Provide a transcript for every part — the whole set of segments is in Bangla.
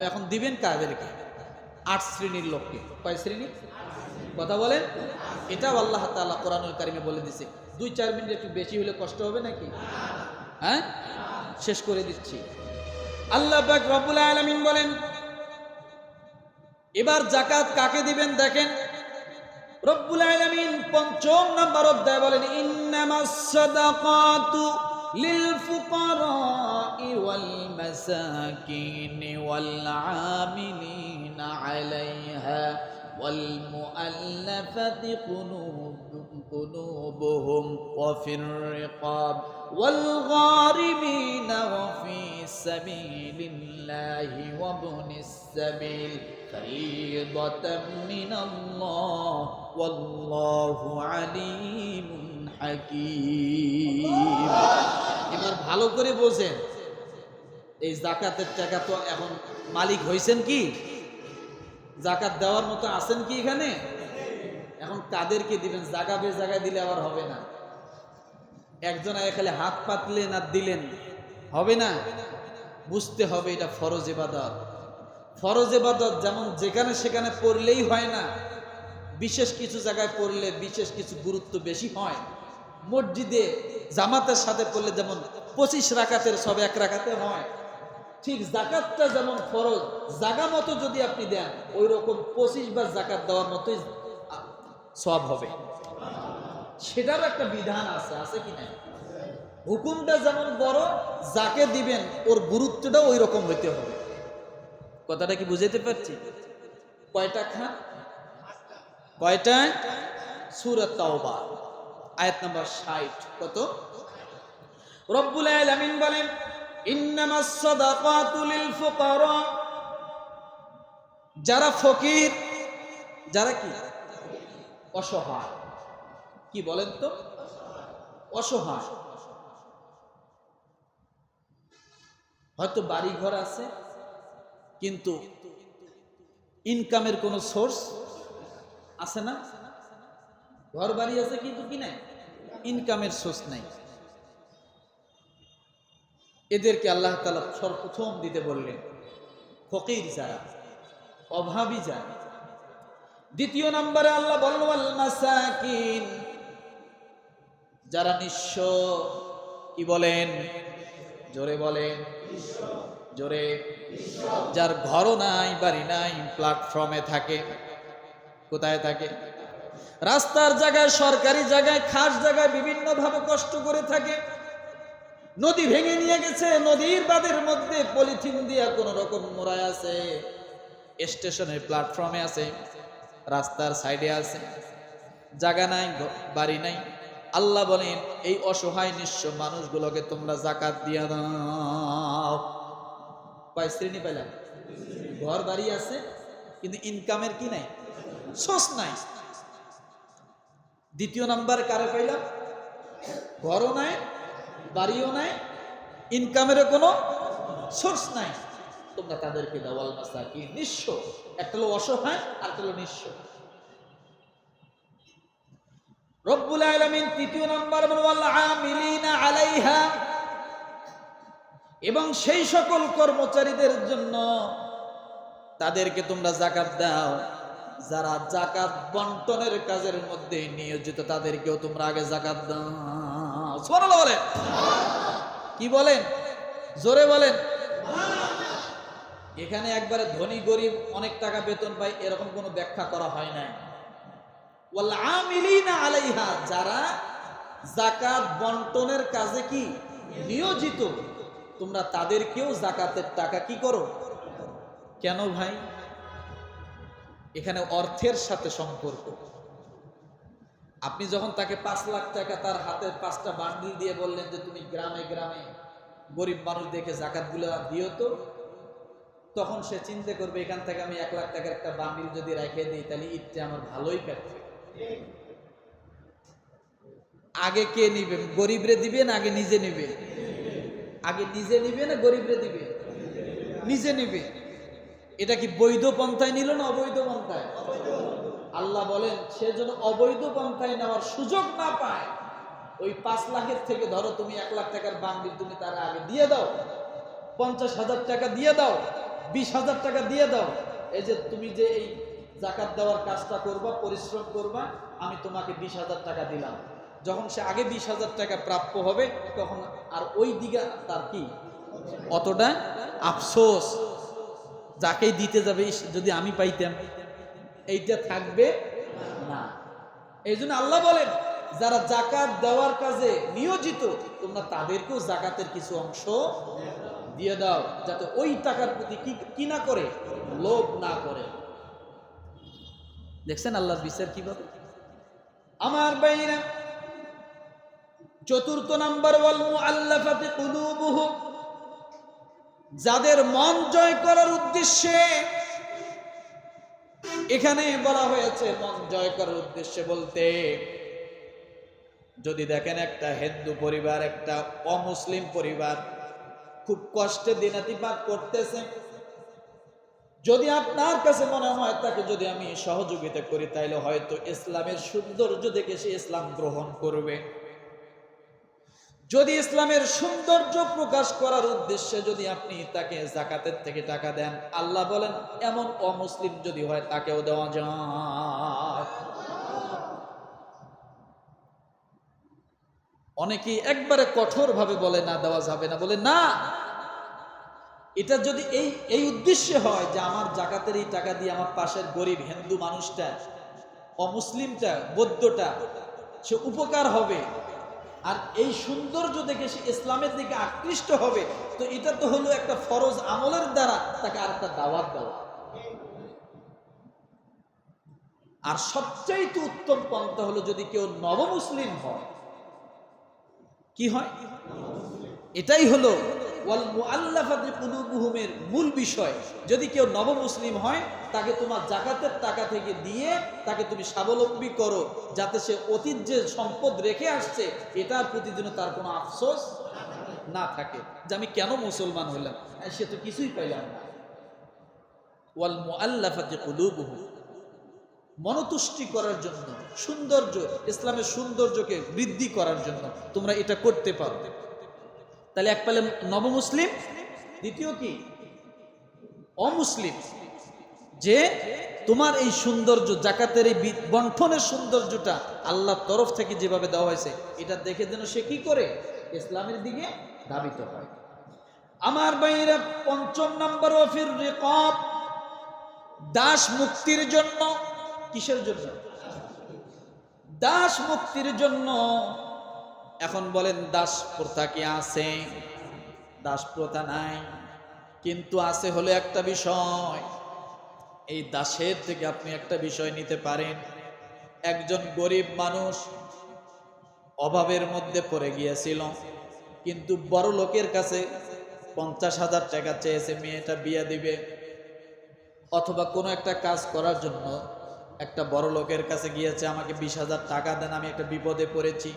এখন দিবেন কাদেরকে? ৮ শ্রেণীর লোককে। কয় শ্রেণী? কথা বলেন। এটাও আল্লাহ তাআলা কোরআনুল কারিমে বলে দিছে। ২-৪ মিনিট একটু বেশি হলে কষ্ট হবে নাকি? হ্যাঁ, শেষ করে দিচ্ছি। আল্লাহ পাক রব্বুল আলামিন বলেন, এবার যাকাত কাকে দিবেন দেখেন। রব্বুল আলামিন ৫ম নাম্বার অধ্যায় বলেন, ইন্নামাস সাদাকাতু লিল ফুকারাই ওয়াল মাসাকিন ওয়াল আমিলিনা আলাইহা ওয়াল মুআল্লাফাতি কুলুবুহুম ওয়া ফির রিকাব ওয়াল গারিমিনা ওয়া ফি সাবিলিল্লাহি ওয়া ইবনিস সাবিল ফরিদাতাম মিনাল্লাহ ওয়াল্লাহু আলিমুন হাকীম। এবার ভালো করে বোঝেন, এই যাকাতের টাকা তো এখন মালিক হইছেন কি? যাকাত দেওয়ার মতো আছেন কি এখানে? এখন কাদেরকে দিবেন? জায়গা বে জায়গায় দিলে আবার হবে না। একজনে খালি হাত পাতলেন আর দিলেন হবে না। বুঝতে হবে এটা ফরজ ইবাদত। ফরজ ইবাদত যেমন যেখানে সেখানে পড়লেই হয় না, বিশেষ কিছু জায়গায় পড়লে বিশেষ কিছু গুরুত্ব বেশি হয়। মসজিদে জামাতের সাথে পড়লে যেমন 25 রাকাতের সব 1 রাকাতে হয়, ঠিক যাকাতটা যেমন ফরজ, জায়গা মতো যদি আপনি দেন ওই রকম 25 বার যাকাত দেওয়ার মতোই সওয়াব হবে। সেটার একটা বিধান আছে, আছে কি না? হুকুমটা যেমন বড়, যাকে দিবেন ওর গুরুত্বটাও ওই রকম হইতে হবে। কথাটা কি বুঝাইতে পারছি? কয়টা খান? কয়টা? সূরা তাওবা আয়াত নাম্বার 60। কত? রব্বুল আলামিন বলেন, ইন্নামাস সাদাকাতু লিল ফুকারা, যারা ফকির, যারা কি অসহায়। কি বলেন তো? অসহায়। হয়তো বাড়ি ঘর আছে কিন্তু ইনকামের কোনো সোর্স আছে না? ঘর বাড়ি আছে কিন্তু কি নাই? ইনকামের সোর্স নাই। এদেরকে আল্লাহ তাআলা সর্বপ্রথম দিতে বললেন ফকির যারা, অভাবী যারা। দ্বিতীয় নম্বরে আল্লাহ বললেন ওয়াল মাসাকিন, যারা নিঃস্ব। কি বলেন? জোরে বলেন, জোরে। যার ঘরও নাই, বাড়ি নাই, প্ল্যাটফর্মে থাকে। কোথায় থাকে? রাস্তার জায়গায়, সরকারি জায়গায়, খাস জায়গায় বিভিন্ন ভাবে কষ্ট করে থাকে। নদী ভেঙে নিয়ে গেছে, নদীর বাঁধের মধ্যে পলিথিন দিয়া কোন রকম মোড়ায় আছে, স্টেশনের প্ল্যাটফর্মে আছে, রাস্তার সাইডে আছে, জায়গা নাই, বাড়ি নাই। আল্লাহ বলেন এই অসহায় নিঃস্ব মানুষগুলোকে তোমরা যাকাত দিয়া দাও। কয় শ্রেণী পেলাম? ঘর বাড়ি আছে কিন্তু ইনকামের কি নাই? সোর্স নাই। দ্বিতীয় নাম্বার কারে পাইলাম? ঘরও নাই, বাড়িও নাই, ইনকামেরও কোনো সোর্স নাই, তোমরা তাদেরকে দাও। ওয়াল মাসাকিন, নিঃস্ব। একটা হলো অসহায় আর একটা হলো নিঃস্ব। রব্বুল আলামিন তৃতীয় নাম্বার বলেন ওয়াল আমিলিনা আলাইহা, এবং সেই সকল কর্মচারীদের জন্য তাদেরকে তোমরা যাকাত দাও যারা যাকাত বন্টনের কাজের মধ্যে নিয়োজিত, তাদেরকেও তোমরা আগে যাকাত দাও। সুবহানাল্লাহ বলেন। কি বলেন? জোরে বলেন। এখানে একবারে ধনী গরিব অনেক টাকা বেতন পায় এরকম কোনো ব্যাখ্যা করা হয় না। ওয়াল আমিলিনা আলাইহা, যারা যাকাত বন্টনের কাজে কি নিয়োজিত, তোমরা তাদেরকেও যাকাতের টাকা কি করো। কেন ভাই? এখানে অর্থের সাথে সম্পর্ক। আপনি যখন তাকে 5 লাখ টাকা তার হাতের 5টা বান্ডিল দিয়ে বললেন যে তুমি গ্রামে গ্রামে গরিব মানুষ দেখে যাকাতগুলো দিও তো, তখন সে চিন্তা করবে এখান থেকে আমি 1 লাখ টাকার একটা বান্ডিল যদি রেখে দিই তাহলে ঈদটা আমার ভালোই কাটবে। আগে কে নিবে? গরিবরে দিবে না আগে নিজে নিবে? আগে নিজে নিবে না গরিবরে দিবে? নিজে নিবে। এটা কি বৈধ পন্থায় নিল না অবৈধ পন্থায়? আল্লাহ বলেন সে যেন অবৈধ পন্থায় নেওয়ার সুযোগ না পায়। ওই 5 লাখের থেকে ধরো তুমি 1 লাখ টাকার বান্ডিল তুমি তার আগে দিয়ে দাও, 50,000 টাকা দিয়ে দাও, 20,000 টাকা দিয়ে দাও, এই যে তুমি যে এই জাকাত দেওয়ার কাজটা করবা, পরিশ্রম করবা, আমি তোমাকে 20,000 টাকা দিলাম। যখন সে আগে 20,000 টাকা প্রাপ্য হবে, তখন আর ওই দিকে তার কি অতটা আফসোস, যাকেই দিতে যাবে ইস, যদি আমি পাইতাম, এইটা থাকবে না। এই জন্য আল্লাহ বলেন, যারা জাকাত দেওয়ার কাজে নিয়োজিত, তোমরা তাদেরকেও জাকাতের কিছু অংশ দিয়ে দাও, যাতে ওই টাকার প্রতি কি না করে, লোভ না করে। দেখছেন আল্লাহর বিচার কিভাবে। আমার ভাইরা, চতুর্থ নাম্বার, ওয়াল মুআল্লাফাতি কুলুবুহুম, যাদের মন জয় করার উদ্দেশ্যে, এখানে বলা হয়েছে মন জয় করার উদ্দেশ্যে বলতে, যদি দেখেন একটা হিন্দু পরিবার, একটা অমুসলিম পরিবার খুব কষ্টে দিনাতিপাত করতেছে, যদি আপনার কাছে মনে হয় তাকে যদি আমি সহযোগিতা করি, তাইলে হয়তো ইসলামের সৌন্দর্য দেখে সে ইসলাম গ্রহণ করবে। যদি ইসলামের সৌন্দর্য প্রকাশ করার উদ্দেশ্যে যদি আপনি তাকে জাকাতের থেকে টাকা দেন, আল্লাহ বলেন এমন অমুসলিম যদি হয় তাকেও দেওয়া যায়। অনেকেই একবারে কঠোর ভাবে বলে না, দেওয়া যাবে না, বলে না, এটা যদি এই উদ্দেশ্যে হয় যে আমার জাকাতের এই টাকা দিয়ে আমার পাশের গরিব হিন্দু মানুষটা, অমুসলিমটা, বৌদ্ধটা, সে উপকার হবে, আর এই সৌন্দর্য দেখে সে ইসলামের দিকে আকৃষ্ট হবে, তো এটা তো হলো একটা ফরজ আমলের দ্বারা তাকে আরেকটা দাওয়াত দেওয়া। আর সবচাইতে উত্তম পন্থা হলো যদি কেউ নবমুসলিম হয়, কি হয়, এটাই হলো ওয়াল মুআল্লাফাতি কুলুবুহুমের মূল বিষয়। যদি কেউ নবমুসলিম হয়, তাকে তোমার জাকাতের টাকা থেকে দিয়ে তাকে তুমি স্বাবলম্বী করো, যাতে সে অতীত যে সম্পদ রেখে আসছে এটার প্রতি যেন তার কোনো আফসোস না থাকে যে আমি কেন মুসলমান হইলাম, সে তো কিছুই পাইলাম না। ওয়াল মুআল্লাফাতি কুলুবুহুম, মনতুষ্টি করার জন্য, সৌন্দর্য, ইসলামের সৌন্দর্যকে বৃদ্ধি করার জন্য তোমরা এটা করতে পারো। তাহলে এক পালে নবমুসলিম, দ্বিতীয় কি অমুসলিম, যে তোমার এই সৌন্দর্য, জাকাতের এই বন্টনের সৌন্দর্যটা আল্লাহর তরফ থেকে যেভাবে দেওয়া হয়েছে, এটা দেখে যেন সে কি করে, ইসলামের দিকে ধাবিত হয়। আমার ভাইরা, পঞ্চম নম্বর, ওয়াফির রিকাব, দাস মুক্তির জন্য। কিসের জন্য? দাস মুক্তির জন্য। এখন বলেন দাস প্রথা কি আছে? দাস প্রথা নাই, কিন্তু আছে হলো একটা বিষয়। এই দাসের থেকে আপনি একটা বিষয় নিতে পারেন। একজন গরিব মানুষ অভাবের মধ্যে পড়ে গিয়েছিল, কিন্তু বড় লোকের কাছে 50,000 টাকা চেয়েছে মেয়েটা বিয়ে দিবে, অথবা কোনো একটা কাজ করার জন্য একটা বড় লোকের কাছে গিয়েছে, আমাকে 20,000 টাকা দেন, আমি একটা বিপদে পড়েছি।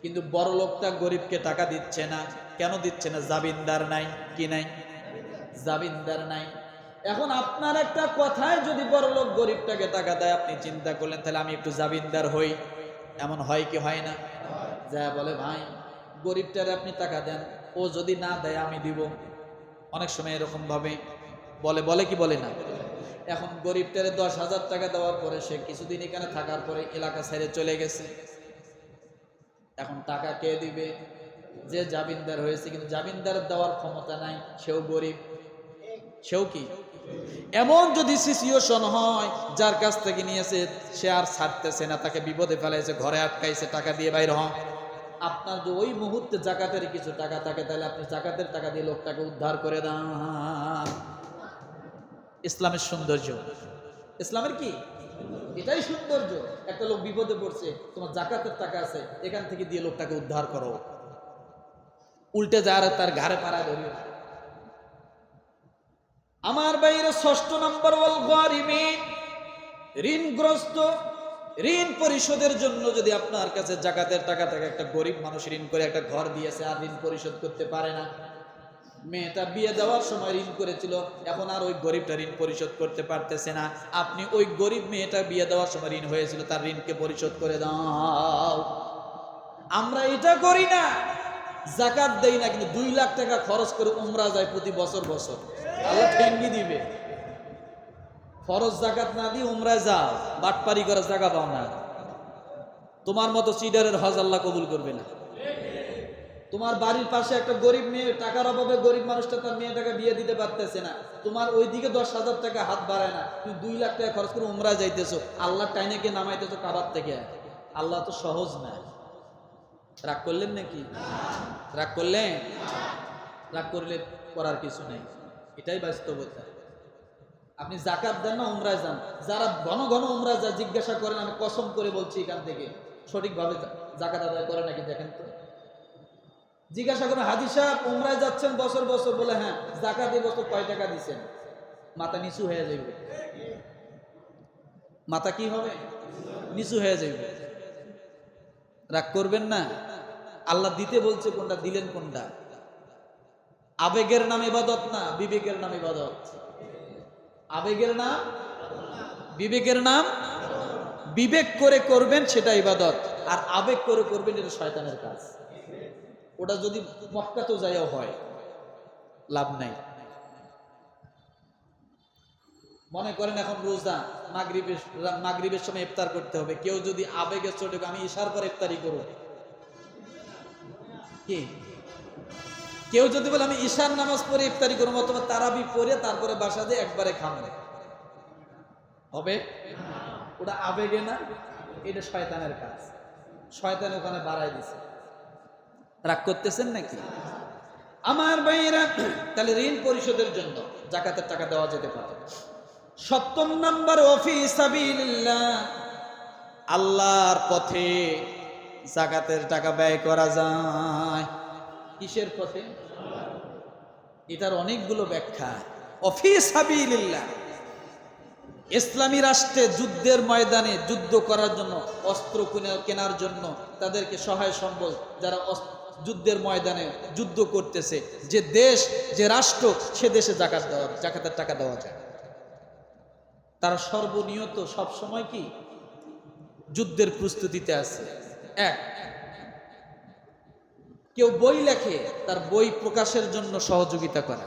কিন্তু বড় লোকটা গরিবকে টাকা দিচ্ছে না। কেন দিচ্ছে না? জামিনদার নাই। কি নাই? জামিনদার নাই। এখন আপনার একটা কথায় যদি বড় লোক গরিবটাকে টাকা দেয়, আপনি চিন্তা করলেন তাহলে আমি একটু জামিনদার হই, এমন হয় কি হয় না? যা বলে ভাই গরিবটারে আপনি টাকা দেন, ও যদি না দেয় আমি দিব। অনেক সময় এরকম ভাবে বলে কি বলে না? এখন গরিবটারে 10,000 টাকা দেওয়ার পরে সে কিছুদিন এখানে থাকার পরে এলাকা ছেড়ে চলে গেছে। এখন টাকা কে দিবে? যে জামিনদার হয়েছে, কিন্তু জামিনদার দেওয়ার ক্ষমতা নাই, সেও গরিব, সেও কি। এমন যদি সিচুয়েশন হয় যার কাছ থেকে নিয়েছে সে আর ছাড়তেছে না, তাকে বিপদে ফেলাইছে, ঘরে আটকাইছে, টাকা দিয়ে বাইর হন, আপনার যে ওই মুহূর্তে জাকাতের কিছু টাকা থাকে, তাহলে আপনি জাকাতের টাকা দিয়ে লোকটাকে উদ্ধার করে দেন। ইসলামের সৌন্দর্য, ইসলামের কি এটাই সৌন্দর্য। একটা লোক বিপদে পড়ছে, তোমার জাকাতের টাকা আছে, এখান থেকে দিয়ে লোকটাকে উদ্ধার করো, উল্টে যার তার ঘাড়ে পাড়ায় ধরিও। আমার বাইরে 6 নম্বর, ওয়াল গারিমিন, ঋণগ্রস্ত। ঋণ পরিশোধের জন্য যদি আপনার কাছে জাকাতের টাকা থাকে, একটা গরিব মানুষ ঋণ করে একটা ঘর দিয়েছে, আর ঋণ পরিশোধ করতে পারে না, মেয়েটা বিয়ে দেওয়ার সময় ঋণ করেছিল, এখন আর ওই গরিবটা ঋণ পরিশোধ করতে পারতেছে না, আপনি ওই গরিব মেয়েটা বিয়ে দেওয়ার সময় ঋণ হয়েছিল তার ঋণকে পরিশোধ করে দাও। আমরা এটা করি না, জাকাত দেই না, কিন্তু 2 লাখ টাকা খরচ করে উমরা যায় প্রতি বছর বছর। আল্লাহ ঠেঙ্গি দিবে। ফরজ জাকাত না দিয়ে উমরায় যাও, বাটপারি করার জায়গা পাও না। তোমার মতো চিডারের হজ আল্লাহ কবুল করবে না। তোমার বাড়ির পাশে একটা গরিব মেয়ে, টাকার অভাবে গরিব মানুষটা তার মেয়েটাকে বিয়ে দিতে পারতেছে না, তোমার ওইদিকে 10,000 টাকা হাত বাড়ায় না, তুমি 2 লাখ টাকা খরচ করে উমরা যাইতেছো, আল্লাহ টাইনেকে নামাইতেছো কাবার থেকে। আল্লাহ তো সহজ না। রাগ করলেন নাকি? রাগ করলেন? রাগ করলে করার কিছু নেই, এটাই বাস্তবতা। আপনি জাকাত দেন না উমরায় যান, যারা ঘন ঘন উমরায় যায় জিজ্ঞাসা করেন, আমি কসম করে বলছি এখান থেকে সঠিকভাবে জাকাত আদায় করে নাকি দেখেন তো। জিজ্ঞাসা করেন, হাজী সাহেব উমরায় যাচ্ছেন বছর বছর, বলে হ্যাঁ, জাকাত এই বছর কয় টাকা দিচ্ছেন? মাথা নিচু হয়ে যাইবে। মাথা কি হবে? নিচু হয়ে যাইবে। রাগ করবেন না। আল্লাহ দিতে বলছে কোনটা, দিলেন কোনটা? আবেগের নাম ইবাদত না, বিবেকের নাম ইবাদত। আবেগের নাম, বিবেকের নাম। বিবেক করে করবেন সেটা ইবাদত, আর আবেগ করে করবেন এটা শয়তানের কাজ। ওটা যদি মক্কাতেও যাইও হয় লাভ নাই। মনে করেন এখন রোজা, মাগরিবের সময় ইফতার করতে হবে, কেউ যদি আবেগে চলে আমি ইশার পর ইফতারি করব, কি? কেউ যদি বলে আমি ঈশার নামাজ পড়ে ইফতারি করবো অথবা তারাবি পড়ে তারপরে বাসা দিয়ে একবারে খামে, হবে? ওটা আবেগে না, এটা শয়তানের কাজ। শয়তান ওখানে বাড়াই দিছে। রাগ করতেছেন নাকি আমার ভাইয়েরা? তাহলে ঋণ পরিশোধের জন্য জাকাতের টাকা দেওয়া যেতে পারে। 7 নাম্বার, ওয়াফি সাবিলিল্লাহ, আল্লাহর পথে জাকাতের টাকা ব্যয় করা যায়। কিসের পথে? এটার অনেকগুলো ব্যাখ্যা। ওয়াফি সাবিলিল্লাহ, ইসলামী রাষ্ট্রে যুদ্ধের ময়দানে যুদ্ধ করার জন্য, অস্ত্র কেনার জন্য তাদেরকে সহায় সম্বল, যারা যুদ্ধের ময়দানে যুদ্ধ করতেছে, যে দেশ যে রাষ্ট্র, সে দেশে জাকাতের টাকা দেওয়া যায়। তারা সর্বনিয়ত সব সময় কি যুদ্ধের প্রস্তুতিতে আছে। এক, কেউ বই লেখে, তার বই প্রকাশের জন্য সহযোগিতা করে।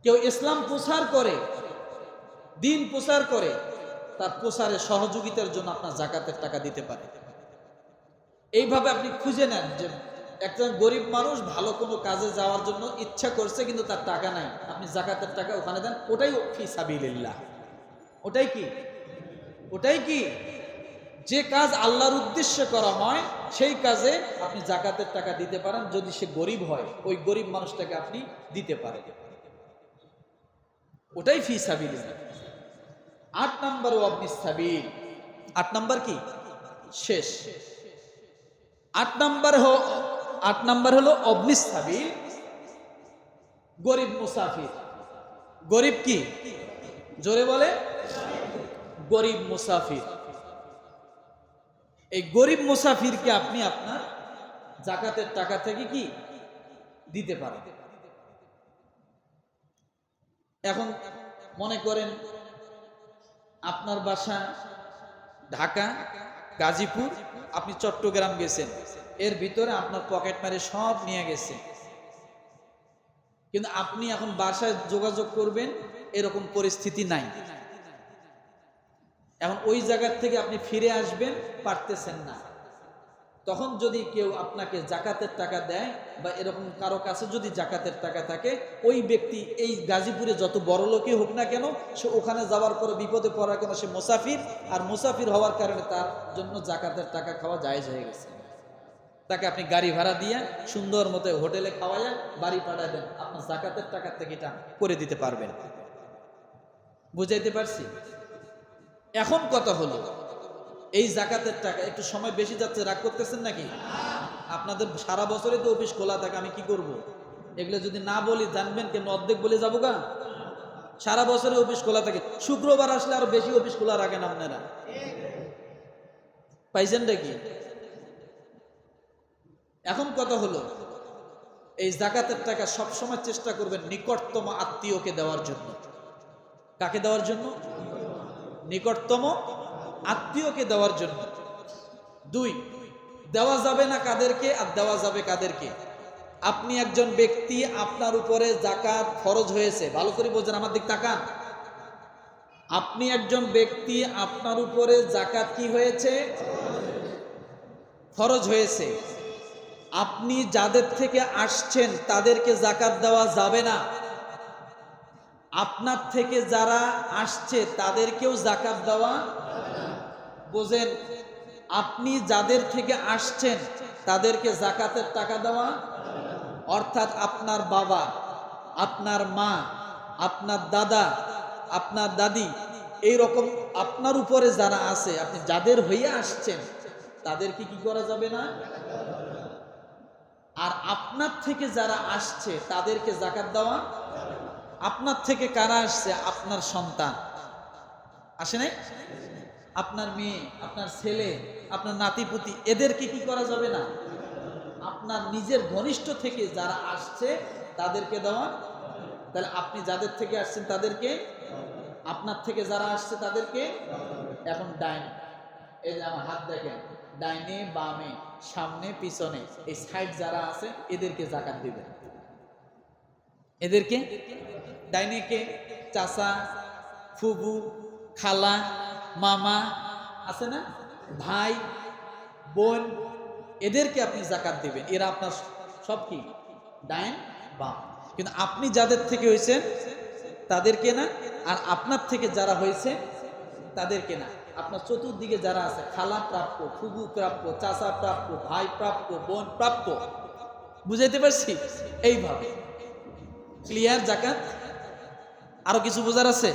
কেউ ইসলাম প্রচার করে, দিন প্রচার করে, তার প্রচারে সহযোগিতার জন্য আপনার জাকাতের টাকা দিতে পারে। এইভাবে আপনি খুঁজে নেন যে একজন গরিব মানুষ ভালো কোনো কাজে যাওয়ার জন্য ইচ্ছা করছে কিন্তু তার টাকা নাই, আপনি জাকাতের টাকা ওখানে দেন, ওটাই ফি সাবিলিল্লাহ। ওটাই কি? ওটাই কি? যে কাজ আল্লাহর উদ্দেশ্যে করা হয় সেই কাজে আপনি জাকাতের টাকা দিতে পারেন। যদি সে গরিব হয়, ওই গরিব মানুষটাকে আপনি দিতে পারেন, ওটাই ফি সাবিলিল্লাহ। 8 নাম্বার ওয়াবনিস সাবিল। 8 নাম্বার কি? শেষ। 8 নাম্বার হলো অবনিস সাবিল, গরিব মুসাফির। গরিব কি? জোরে বলে। গরিব মুসাফির। এই গরিব মুসাফিরকে আপনি আপনার জাকাতের টাকা থেকে কি দিতে পারেন। এখন মনে করেন আপনার বাসা ঢাকা, গাজীপুর, আপনি চট্টগ্রাম গেছেন, এর ভিতরে আপনার পকেট মারে সব নিয়ে গেছে, কিন্তু আপনি এখন বাসায় যোগাযোগ করবেন এরকম পরিস্থিতি নাই। এখন ওই জায়গার থেকে আপনি ফিরে আসবেন, পারতেছেন না। তখন যদি কেউ আপনাকে জাকাতের টাকা দেয় বা এরকম কারো কাছে যদি জাকাতের টাকা থাকে, ওই ব্যক্তি এই গাজীপুরে যত বড় লোকই হোক না কেন, সে ওখানে যাওয়ার পরে বিপদে পড়ার কেন, সে মুসাফির, আর মুসাফির হওয়ার কারণে তার জন্য জাকাতের টাকা খাওয়া জায়েজ হয়ে গেছে। তাকে আপনি গাড়ি ভাড়া দিয়ে সুন্দর মতো হোটেলে খাওয়াইয়া বাড়ি পাঠায় দেন, আপনার জাকাতের টাকার থেকে এটা করে দিতে পারবেন। বুঝাইতে পারছি? এখন কথা হলো, এই জাকাতের টাকা একটু সময় বেশি যাচ্ছে, রাগ করতেছেন নাকি? আপনাদের সারা বছরে তো অফিস খোলা থাকে, আমি কি করব? এগুলো যদি না বলি জানবেন কেন? অর্ধেক বলে যাবো গা। সারা বছরে অফিস খোলা থাকে, শুক্রবার আসলে আরো বেশি অফিস খোলা রাখেন আপনারা। পাইছেন নাকি? এখন কথা হলো, এই জাকাতের টাকা সবসময় চেষ্টা করবেন নিকটতম আত্মীয়কে দেওয়ার জন্য। কাকে দেওয়ার জন্য? নিকটতম আত্মীয়কে দেওয়ার জন্য। 2, দেওয়া যাবে না কাদেরকে আর দেওয়া যাবে কাদেরকে? আপনি একজন ব্যক্তি, আপনার উপরে যাকাত ফরজ হয়েছে, ভালো করে বোঝেন, আমার দিক তাকান। আপনি একজন ব্যক্তি, আপনার উপরে যাকাত কি হয়েছে? ফরজ হয়েছে। আপনি যাদের থেকে আসছেন তাদেরকে যাকাত দেওয়া যাবে না। আপনার থেকে যারা আসছে তাদেরকেও যাকাত দেওয়া, বোঝেন, আপনি যাদের থেকে আসছেন তাদেরকে যাকাতের টাকা দেওয়া, অর্থাৎ আপনার বাবা, আপনার মা, আপনার দাদা, আপনার দাদি, এই রকম আপনার উপরে যারা আছে, আপনি যাদের হয়ে আসছেন তাদেরকে কি করা যাবে না। আর আপনার থেকে যারা আসছে তাদেরকে যাকাত দেওয়া। আপনার থেকে কারা আসছে? আপনার সন্তান আসে নাই, আপনার মেয়ে, আপনার ছেলে, আপনার নাতিপুতি, এদেরকে কি করা যাবে না। আপনার নিজের ঘনিষ্ঠ থেকে যারা আসছে তাদেরকে দেওয়া। তাহলে আপনি যাদের থেকে আসছেন তাদেরকে, আপনার থেকে যারা আসছে তাদেরকে। এখন ডাইন, এই যে আমার হাত দেখেন, ডাইনে বামে সামনে পিছনে এই সাইড যারা আছে এদেরকে যাকাত দিবেন। এদেরকে, ডাইনে কে? চাচা, ফুবু, খালা, মামা আছে না, ভাই, বোন, এদেরকে আপনি যাকাত দিবেন। এরা আপনার সব কি, ডাইন বাম। কিন্তু আপনি যাদের থেকে হয়েছেন তাদেরকে না, আর আপনার থেকে যারা হয়েছে তাদেরকে না। আপনার চতুর্দিকে যারা আছে, খালা প্রাপ্য, ফুবু প্রাপ্য, চাচা প্রাপ্য, ভাই প্রাপ্য, বোন প্রাপ্য। বুঝাইতে পারছি? এইভাবে ক্লিয়ার যাকাত। আরো কিছু বোঝার আছে?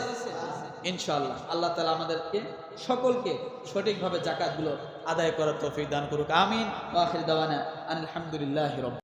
ইনশাআল্লাহ আল্লাহ তাআলা আমাদেরকে সকলকে সঠিকভাবে যাকাতগুলো আদায় করার তৌফিক দান করুক। আমিন। ওয়া আখির দাওয়ানা আলহামদুলিল্লাহি রাব্বিল